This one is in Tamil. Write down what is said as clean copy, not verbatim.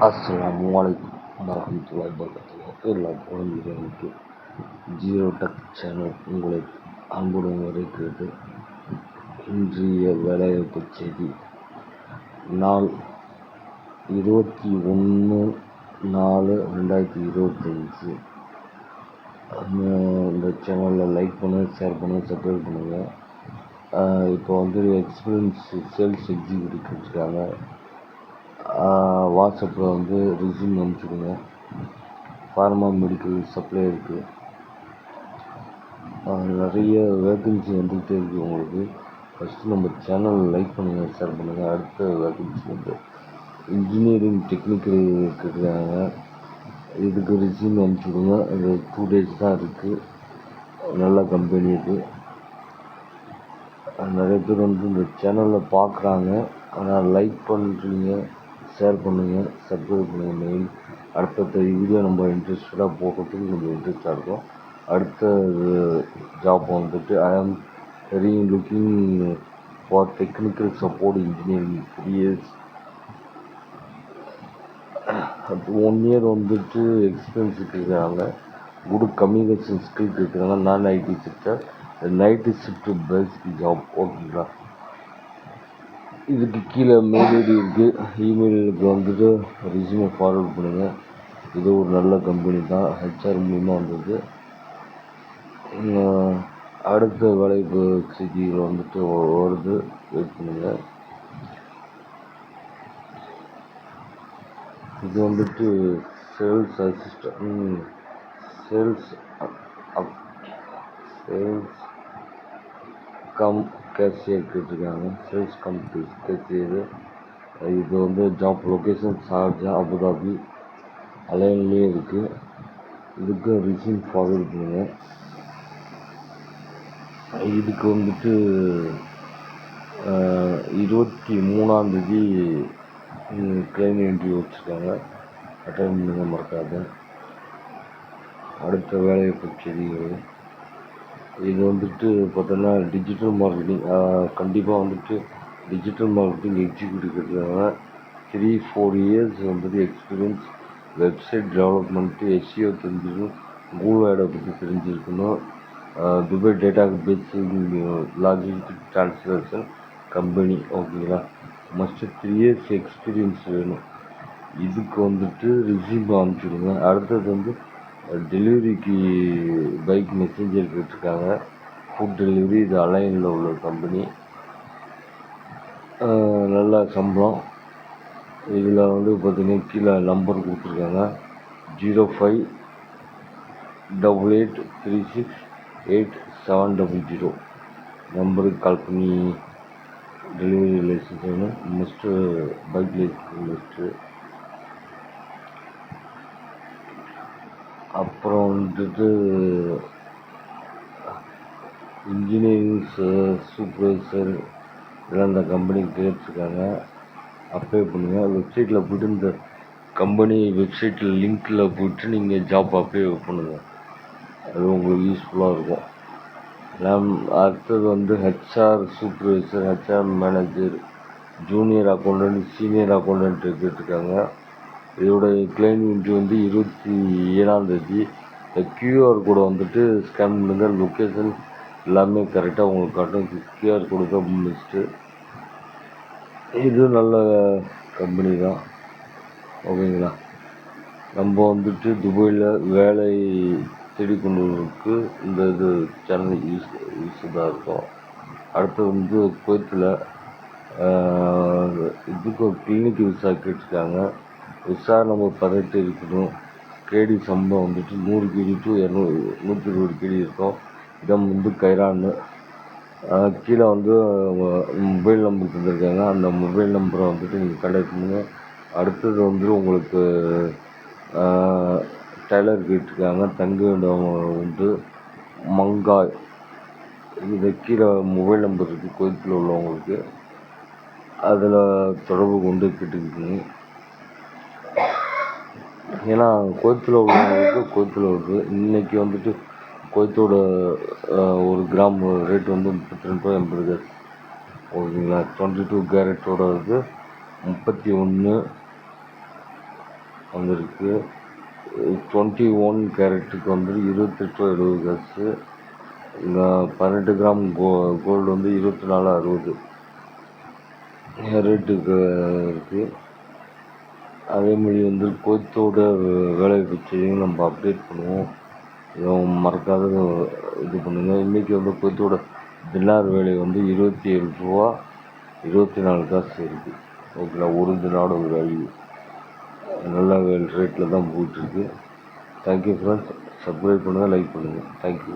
அஸ்ஸலாமுஅலைக்கும் வரஹ்மத்துல்லாஹி வபரகாத்துஹு. எல்லா குழந்தைகளுக்கு ஜீரோ டக் சேனல் உங்களை அன்புடன் வரவேற்கிறது. இன்றைய வேலைவாய்ப்பு செய்தி நாள் 21/4/2025. இந்த சேனலில் லைக் பண்ணுங்கள், ஷேர் பண்ணுங்கள், சப்ஸ்கிரைப் பண்ணுங்கள். இப்போ வந்து எக்ஸ்பீரியன்ஸ் சேல்ஸ் எக்ஸிக்யூட்டிவ் வச்சுருக்காங்க. வாட்ஸ்அப்பில் வந்து ரெஸ்யூம் அனுப்பிச்சுடுங்க. ஃபார்மா மெடிக்கல் சப்ளை இருக்குது. நிறைய வேக்கன்சி வந்துகிட்டே இருக்குது உங்களுக்கு. ஃபஸ்ட்டு நம்ம சேனல் லைக் பண்ணுங்கள், ஷேர் பண்ணுங்கள். அடுத்த வேக்கன்சி வந்து இன்ஜினியரிங் டெக்னிக்கல் இருக்கிறாங்க. இதுக்கு ரெஸ்யூம் அனுப்பிச்சுடுங்க. அது 2 days தான் இருக்குது. நல்ல கம்பெனி இது. நிறைய பேர் வந்து இந்த சேனலில் பார்க்குறாங்க, ஆனால் லைக் பண்ணுறீங்க, ஷேர் பண்ணுங்கள், சப்ஸ்கிரைப் பண்ணுங்கள். மெயில் அடுத்த வீடியோ நம்ம இன்ட்ரெஸ்டடாக போடுறதுக்கு கொஞ்சம் இன்ட்ரெஸ்டாக இருக்கும். அடுத்த ஜாப் வந்துட்டு I am very looking for technical support engineering 3 years. 1 year வந்துட்டு எக்ஸ்பீரியன்ஸ் இருக்கிறாங்க. குட் கம்யூனிகேஷன் ஸ்கில் இருக்கிறாங்க. நான் IT sector, night shift basic job. ஓகேங்களா? இதுக்கு கீழே மெயில் ஐடி இருக்குது. இமெயிலுக்கு வந்துட்டு ரெஸ்யூமை ஃபார்வர்ட் பண்ணுங்கள். இது ஒரு நல்ல கம்பெனி தான். ஹெச்ஆர் மூலிமா வந்தது. அடுத்த வேலைப்பு செய்திகள் வந்துட்டு வருது, வெயிட் பண்ணுங்கள். இது வந்துட்டு sales assistant, sales cum cashier கேட்டிருக்காங்க. Sales cum cashier. இது வந்து ஜாப் லொக்கேஷன் ஷார்ஜா, அபுதாபி, அலைன்லேயே இருக்குது. இதுக்கு ரெஸ்யூம் ஃபார்வர்ட் பண்ணுங்கள். இதுக்கு வந்துட்டு 23ஆம் தேதி கிளைம் இன்டர்வியூ வச்சுருக்காங்க. அட்டன் பண்ணுங்க, மறக்காத. அடுத்த வேலைவாய்ப்பு செய்திகள் இது வந்துட்டு பார்த்தோன்னா டிஜிட்டல் மார்க்கெட்டிங். கண்டிப்பாக வந்துட்டு டிஜிட்டல் மார்க்கெட்டிங் எக்ஸிக்யூட்டிவ் இருக்கிறாங்க. 3-4 years வந்துட்டு எக்ஸ்பீரியன்ஸ். வெப்சைட் டெவலப்மெண்ட்டு, எஸ்இஓ தெரிஞ்சிருக்கணும், கூகுள் ஆடை பற்றி தெரிஞ்சிருக்கணும். Dubai data facing logistic translation company. ஓகேங்களா? மஸ்ட்டு 3 years எக்ஸ்பீரியன்ஸ் வேணும். இதுக்கு வந்துட்டு ரெஸ்யூம் அனுப்பிச்சுடுங்க. அடுத்தது வந்து டெலிவரிக்கு பைக் மெசேஞ்சர் கேட்டிருக்காங்க. Food delivery. இது அலைனில் உள்ள கம்பெனி. நல்ல சம்பளம். இதில் வந்து பார்த்திங்கன்னா கீழே நம்பர் கொடுத்துருக்காங்க. 0588368700 நம்பருக்கு கால் பண்ணி டெலிவரி லைசன்ஸ் வேணும். Must bike licence must. அப்புறம் வந்துட்டு இன்ஜினியரிங் சூப்பர்வைசர் இதெல்லாம் இந்த கம்பெனிக்கு கேட்டிருக்காங்க. அப்ளை பண்ணுங்கள். வெப்சைட்டில் போய்ட்டு இந்த கம்பெனி வெப்சைட்டில் லிங்க்கில் போய்ட்டு நீங்கள் ஜாப் அப்ளை பண்ணுங்கள். அது உங்களுக்கு யூஸ்ஃபுல்லாக இருக்கும். அடுத்தது வந்து HR supervisor, HR manager, junior accountant, senior accountant கேட்டிருக்காங்க. இதோட கிளைம் இன்ட்ரிவியூ வந்து 27ஆம் தேதி. கியூஆர் கோடை வந்துட்டு ஸ்கேன் பண்ணுங்கள். லொக்கேஷன் எல்லாமே கரெக்டாக உங்களுக்கு காட்டும். கியூஆர் கோடு தான் பெஸ்ட்டு. இது நல்ல கம்பெனி தான். ஓகேங்களா? நம்ம வந்துட்டு துபாயில் வேலை தேடிக்கொண்டவர்களுக்கு இந்த இது சேனல் யூஸ்ஃபுல்லாக இருக்கும். அடுத்து வந்து குவைத்தில் இதுக்கு ஒரு கிளினிக் விசா கேட்டிருக்காங்க. விசா நம்ம 18 இருக்கணும். கேடி சம்பளம் வந்துட்டு 100 கேடி டு 120 கேடி இருக்கும். இடம் வந்து கைரான்னு. கீழே வந்து மொபைல் நம்பர் தந்துருக்காங்க. அந்த மொபைல் நம்பரை வந்துட்டு நீங்கள் கான்டாக்ட் பண்ணுங்கள். அடுத்தது வந்து உங்களுக்கு டெய்லர் கேட்டிருக்காங்க. தங்க இடம் வந்து மங்காய். இது கீழே மொபைல் நம்பர் இருக்குது குவைத்தில் உள்ளவங்களுக்கு. அதில் தொடர்பு கொண்டு கேட்டுக்கிட்டீங்க. ஏன்னா குவைத்தில் உள்ளவங்களுக்கு குவைத்தில் வருது. இன்றைக்கி வந்துட்டு குவைத்தோட 1 கிராம் ரேட் வந்து 32.80 ரூபா. ஓகேங்களா? 22 கேரட்டோட இது 31 வந்திருக்கு. 21 கேரட்டுக்கு வந்து 28 காசு. 18 கிராம் கோல்டு வந்து 24.60 ரேட்டுக்கு இருக்குது. அதேமாதிரி வந்து குவைத்தோட வேலை பற்றியும் நம்ம அப்டேட் பண்ணுவோம். மறக்காத இது பண்ணுங்கள். இன்றைக்கி வந்து குவைத்தோட தினார் வேலை வந்து 27 ரூபா 24 காசு இருக்குது. ஓகேங்களா, ஒரு தினாரோட வேல்யூ நல்ல ரேட்டில் தான் போயிட்டுருக்கு. Thank you friends. சப்ஸ்கிரைப் பண்ணுங்கள், லைக் பண்ணுங்கள். தேங்க்யூ.